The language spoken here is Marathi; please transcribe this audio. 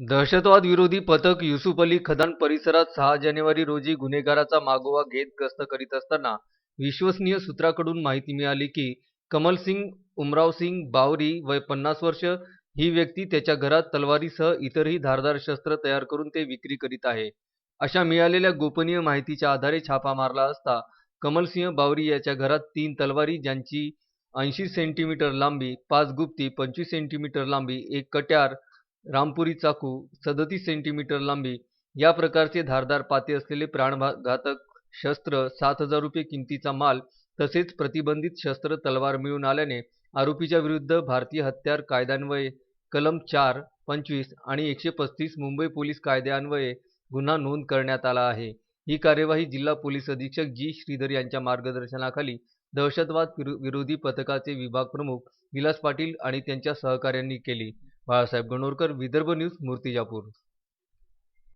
दहशतवाद विरोधी पथक युसूफ अली खदान परिसरात 6 जानेवारी रोजी गुन्हेगाराचा मागोवा घेत गस्त करीत असताना विश्वसनीय सूत्रांकडून माहिती मिळाली की कमल सिंग उमराव सिंग बावरी वय 50 वर्ष ही व्यक्ती त्याच्या घरात तलवारीसह इतरही धारदार शस्त्र तयार करून ते विक्री करीत आहे. अशा मिळालेल्या गोपनीय माहितीच्या आधारे छापा मारला असता कमलसिंह बावरी याच्या घरात 3 तलवारी ज्यांची 80 सेंटीमीटर लांबी, 5 गुप्ती, 25 सेंटीमीटर लांबी, एक कट्यार, रामपुरी चाकू, 37 सेंटीमीटर लांबी या प्रकारचे धारदार पाते असलेले प्राणघातक शस्त्र, 7,000 रुपये किमतीचा माल तसेच प्रतिबंधित शस्त्र तलवार मिळून आल्याने आरोपीच्या विरुद्ध भारतीय हत्यार कायद्यान्वये कलम 4, 25 आणि 135 मुंबई पोलीस कायद्यान्वये गुन्हा नोंद करण्यात आला आहे. ही कार्यवाही जिल्हा पोलीस अधीक्षक जी. श्रीधर यांच्या मार्गदर्शनाखाली दहशतवाद विरोधी पथकाचे विभाग प्रमुख विलास पाटील आणि त्यांच्या सहकाऱ्यांनी केली. बाळासाहेब गणोरकर, विदर्भ न्यूज, मूर्तिजापूर.